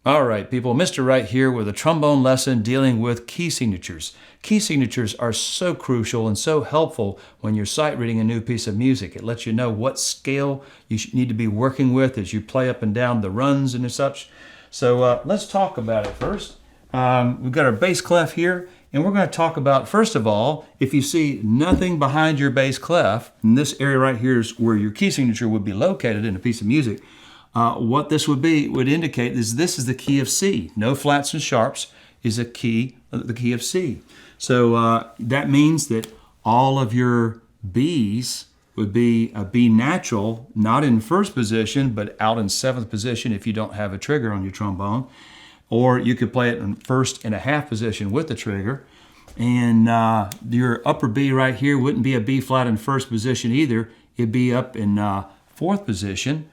All right, people, Mr. Wright here with a trombone lesson dealing with key signatures. Key signatures are so crucial and so helpful when you're sight reading a new piece of music. It lets you know what scale you need to be working with as you play up and down the runs and such. So let's talk about it first. We've got our bass clef here, and we're going to talk about, first of all, if you see nothing behind your bass clef, and this area right here is where your key signature would be located in a piece of music, what this would indicate is this is the key of C. No flats and sharps is the key of C. So that means that all of your B's would be a B natural, not in first position, but out in seventh position if you don't have a trigger on your trombone. Or you could play it in first and a half position with the trigger. And your upper B right here wouldn't be a B flat in first position either. It'd be up in fourth position.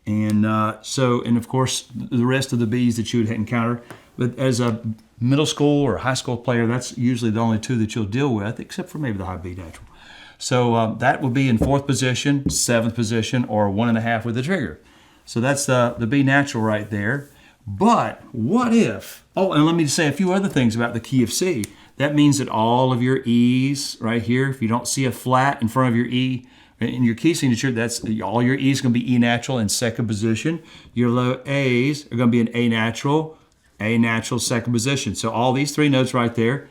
And and of course, the rest of the B's that you would encounter. But as a middle school or high school player, that's usually the only two that you'll deal with, except for maybe the high B natural. So that will be in fourth position, seventh position, or 1.5 with the trigger. So that's the B natural right there. But what if, and let me just say a few other things about the key of C. That means that all of your E's right here, if you don't see a flat in front of your E, in your key signature, that's all your E's going to be E natural in second position. Your low A's are going to be an A natural, second position. So all these three notes right there,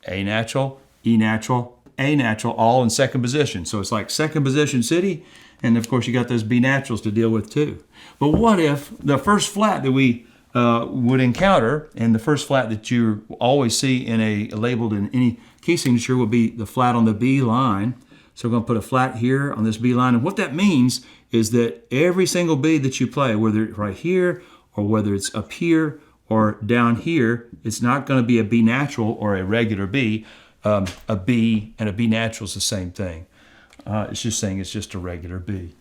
A natural, E natural, A natural, all in second position. So it's like second position city, and of course you got those B naturals to deal with too. But what if the first flat that we would encounter, and the first flat that you always see labeled in any key signature will be the flat on the B line. So we're going to put a flat here on this B line. And what that means is that every single B that you play, whether it's right here or whether it's up here or down here, it's not going to be a B natural or a regular B. A B and a B natural is the same thing. It's just saying it's just a regular B.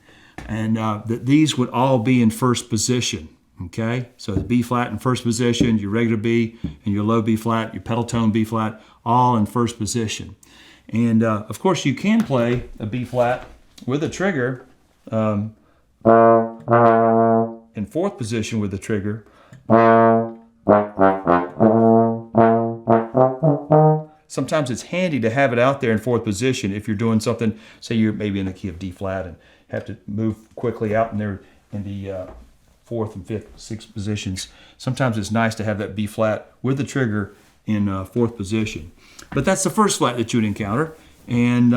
And that these would all be in first position. Okay? So the B flat in first position, your regular B and your low B flat, your pedal tone B flat, all in first position. And of course, you can play a B flat with a trigger in fourth position with the trigger. Sometimes it's handy to have it out there in fourth position if you're doing something, say you're maybe in the key of D flat and have to move quickly out in there in the fourth and fifth, sixth positions. Sometimes it's nice to have that B flat with the trigger in fourth position. But that's the first flat that you would encounter. And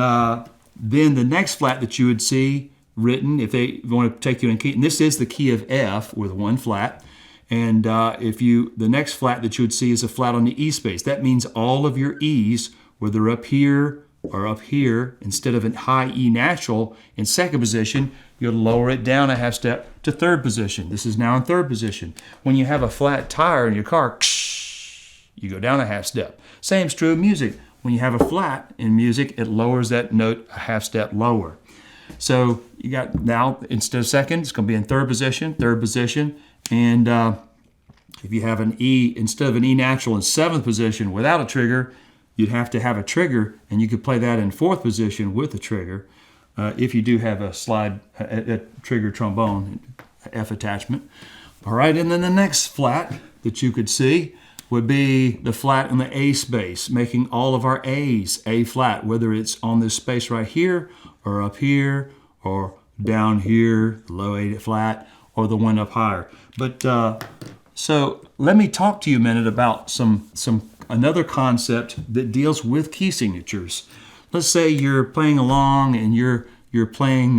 then the next flat that you would see written, if they want to take you in key, and this is the key of F with one flat. And the next flat that you would see is a flat on the E space. That means all of your E's, whether up here or up here, instead of a high E natural in second position, you'll lower it down a half step to third position. This is now in third position. When you have a flat tire in your car, you go down a half step. Same's true of music. When you have a flat in music, it lowers that note a half step lower. So you got now, instead of second, it's going to be in third position. And if you have an E, instead of an E natural in seventh position without a trigger, you'd have to have a trigger, and you could play that in fourth position with a trigger if you do have a trigger trombone, F attachment. All right, and then the next flat that you could see would be the flat in the A space, making all of our A's A flat, whether it's on this space right here or up here or down here, low A flat, or the one up higher. But so let me talk to you a minute about another concept that deals with key signatures. Let's say you're playing along and you're playing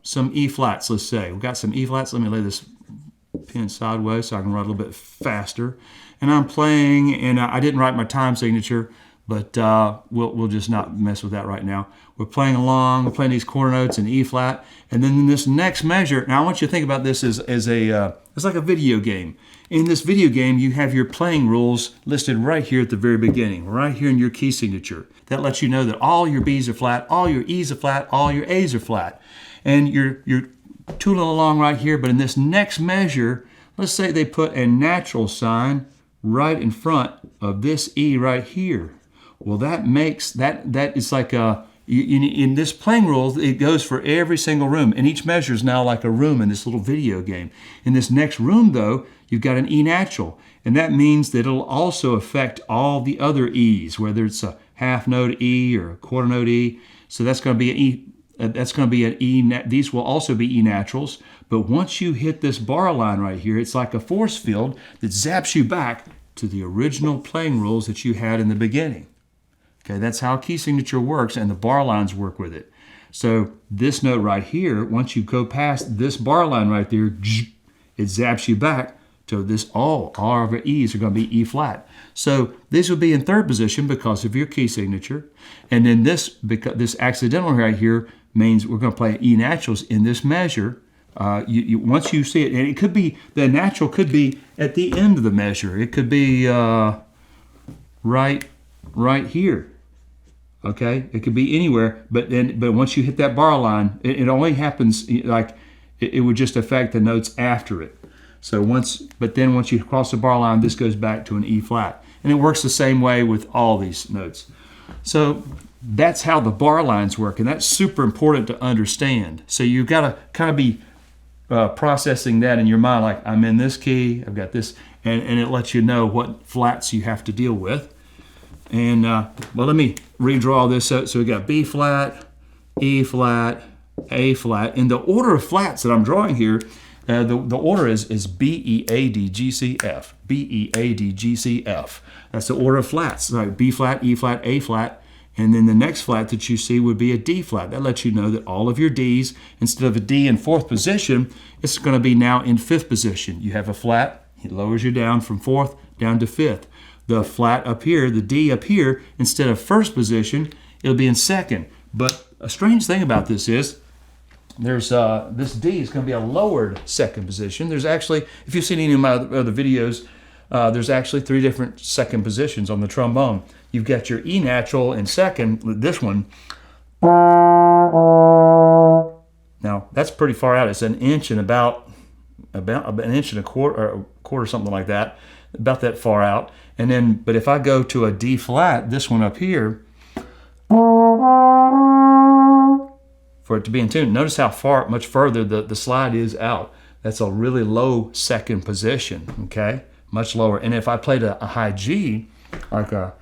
some E flats. Let's say we've got some E flats. Let me lay this pen sideways so I can write a little bit faster. And I'm playing, and I didn't write my time signature, but we'll just not mess with that right now. We're playing along, we're playing these quarter notes in E flat, and then in this next measure, now I want you to think about this as it's like a video game. In this video game, you have your playing rules listed right here at the very beginning, right here in your key signature. That lets you know that all your B's are flat, all your E's are flat, all your A's are flat. And you're tooling along right here, but in this next measure, let's say they put a natural sign right in front of this E right here. Well, that makes that is like in this playing rule, it goes for every single room, and each measure is now like a room in this little video game. In this next room, though, you've got an E natural, and that means that it'll also affect all the other E's, whether it's a half note E or a quarter note E. So that's going to be an E. That's going to be an E. These will also be E naturals. But once you hit this bar line right here, it's like a force field that zaps you back to the original playing rules that you had in the beginning. Okay, that's how key signature works, and the bar lines work with it. So this note right here, once you go past this bar line right there, it zaps you back to this. All of our E's are going to be E flat. So these would be in third position because of your key signature. And then this accidental right here means we're going to play E naturals in this measure. Once you see it, and it could be, the natural could be at the end of the measure. It could be right here. Okay, it could be anywhere, but once you hit that bar line, it only happens like it would just affect the notes after it. So once you cross the bar line, this goes back to an E flat, and it works the same way with all these notes. So that's how the bar lines work, and that's super important to understand. So you've got to kind of be processing that in your mind, like I'm in this key, I've got this, and it lets you know what flats you have to deal with. And well, let me redraw this out. So we got B flat, E flat, A flat. In the order of flats that I'm drawing here, the order is B, E, A, D, G, C, F. B, E, A, D, G, C, F. That's the order of flats. Like B flat, E flat, A flat. And then the next flat that you see would be a D flat. That lets you know that all of your Ds, instead of a D in fourth position, it's going to be now in fifth position. You have a flat, it lowers you down from fourth down to fifth. The flat up here, the D up here, instead of first position, it'll be in second. But a strange thing about this is, there's this D is going to be a lowered second position. There's actually, if you've seen any of my other videos, there's actually 3 different second positions on the trombone. You've got your E natural in second, this one. Now, that's pretty far out. It's an inch and about an inch and a quarter, something like that, about that far out. And then, but if I go to a D flat, this one up here, for it to be in tune, notice how much further the slide is out. That's a really low second position, okay? Much lower. And if I played a high G, like a,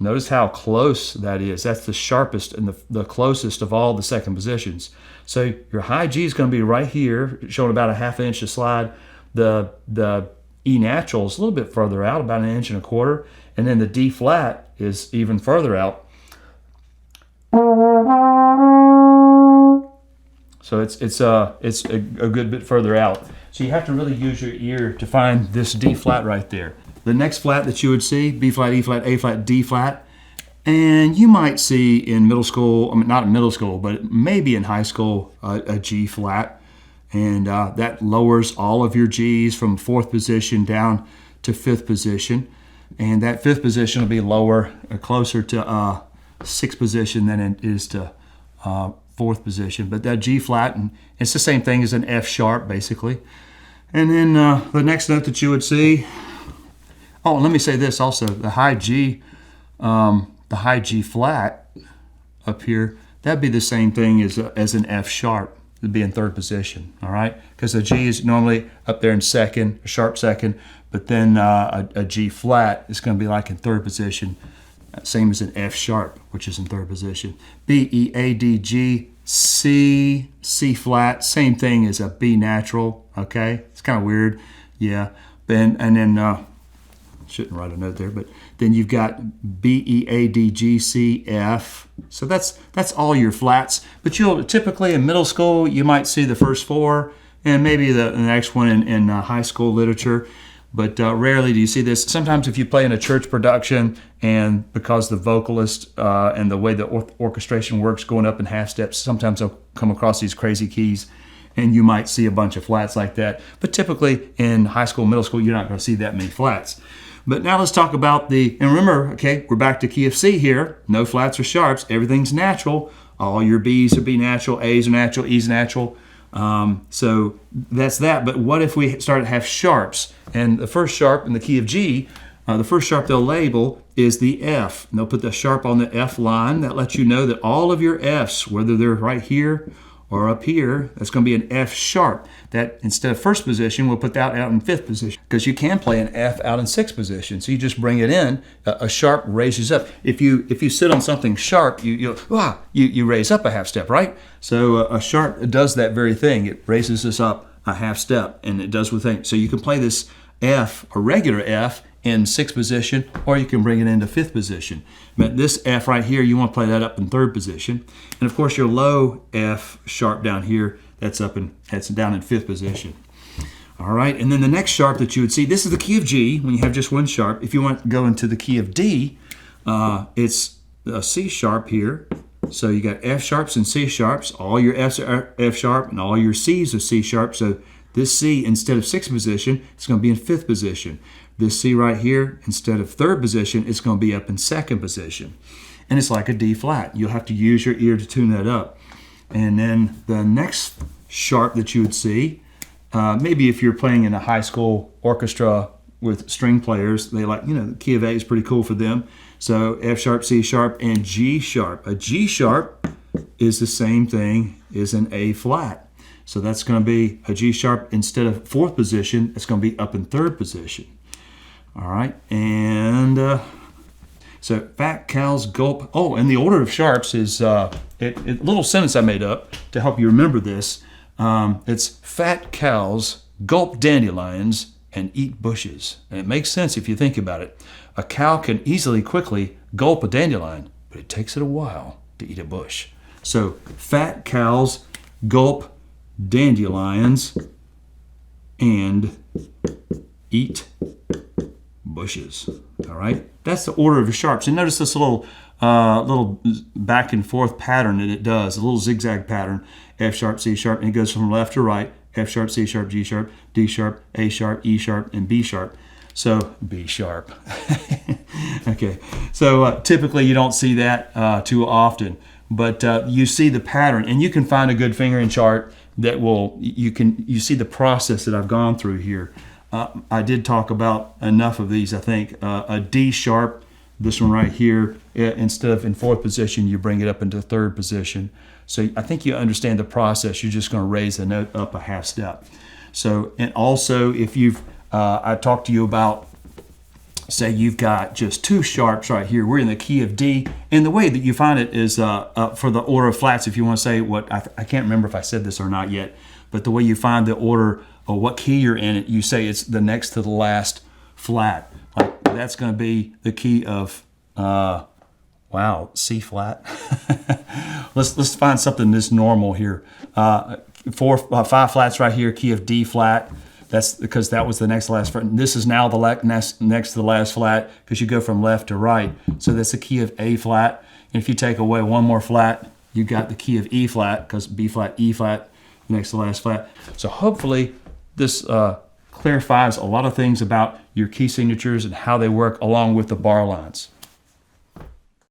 notice how close that is. That's the sharpest and the closest of all the second positions. So your high G is going to be right here, showing about a half inch of slide. The E natural is a little bit further out, about an inch and a quarter. And then the D flat is even further out. So it's a good bit further out. So you have to really use your ear to find this D flat right there. The next flat that you would see, B flat, E flat, A flat, D flat. And you might see in middle school, I mean not in middle school, but maybe in high school, a G flat. And that lowers all of your G's from fourth position down to fifth position. And that fifth position will be lower, closer to sixth position than it is to fourth position. But that G flat, and it's the same thing as an F sharp, basically. And then the next note that you would see, oh, let me say this also, the high G flat up here, that'd be the same thing as an F sharp. It'd be in third position, all right? Because the G is normally up there in second, a sharp second, but then a G flat is going to be like in third position, same as an F sharp, which is in third position. B, E, A, D, G, C, C flat, same thing as a B natural, okay? It's kind of weird, yeah. And then, shouldn't write a note there, but then you've got B, E, A, D, G, C, F. So that's all your flats. But you'll typically in middle school, you might see the first 4 and maybe the next one in high school literature. But rarely do you see this. Sometimes if you play in a church production and because the vocalist and the way the orchestration works going up in half steps, sometimes they'll come across these crazy keys and you might see a bunch of flats like that. But typically in high school, middle school, you're not going to see that many flats. But now let's talk about and remember, okay, we're back to key of C here. No flats or sharps. Everything's natural. All your B's are B natural, A's are natural, E's natural. So that's that. But what if we start to have sharps? And the first sharp in the key of G, the first sharp they'll label is the F. And they'll put the sharp on the F line. That lets you know that all of your Fs, whether they're right here or up here, that's going to be an F sharp. That instead of first position, we'll put that out in fifth position, because you can play an F out in sixth position. So you just bring it in. A sharp raises up. If you sit on something sharp, you raise up a half step, right? So a sharp does that very thing. It raises us up a half step, and it does with things. So you can play this F, a regular F, in sixth position, or you can bring it into fifth position. But this F right here, you want to play that up in third position. And of course your low F sharp down here, that's down in fifth position. All right, and then the next sharp that you would see, this is the key of G when you have just one sharp. If you want to go into the key of D, it's a C sharp here. So you got F sharps and C sharps. All your F's are F sharp and all your C's are C sharp. So this C, instead of sixth position, it's going to be in fifth position. This C right here, instead of third position, it's going to be up in second position. And it's like a D flat. You'll have to use your ear to tune that up. And then the next sharp that you would see, maybe if you're playing in a high school orchestra with string players, they like, the key of A is pretty cool for them. So F sharp, C sharp, and G sharp. A G sharp is the same thing as an A flat. So that's going to be a G sharp. Instead of fourth position, it's going to be up in third position. All right, and so fat cows gulp. Oh, and the order of sharps is a little sentence I made up to help you remember this. It's fat cows gulp dandelions and eat bushes. And it makes sense if you think about it. A cow can quickly gulp a dandelion, but it takes it a while to eat a bush. So fat cows gulp dandelions and eat bushes. All right, that's the order of the sharps. And notice this little back and forth pattern that it does, a little zigzag pattern. F sharp, C sharp, and it goes from left to right. F sharp, C sharp, G sharp, D sharp, A sharp, E sharp, and B sharp. So B sharp. Okay, so typically you don't see that too often, but you see the pattern, and you can find a good fingering chart that you see the process that I've gone through here. I did talk about enough of these, I think. A D sharp, this one right here, instead of in fourth position, you bring it up into third position. So I think you understand the process. You're just going to raise the note up a half step. So, and also if I talked to you about, say you've got just two sharps right here. We're in the key of D. And the way that you find it is for the order of flats, if you want to say what, I can't remember if I said this or not yet, but the way you find the order or what key you're in it, you say it's the next to the last flat. Like that's going to be the key of, C flat. Let's find something that's normal here. 5 flats right here, key of D flat. That's because that was the next to last flat. This is now the next to the last flat because you go from left to right. So that's the key of A flat. And if you take away one more flat, you got the key of E flat because B flat, E flat, next to the last flat. So hopefully this clarifies a lot of things about your key signatures and how they work along with the bar lines.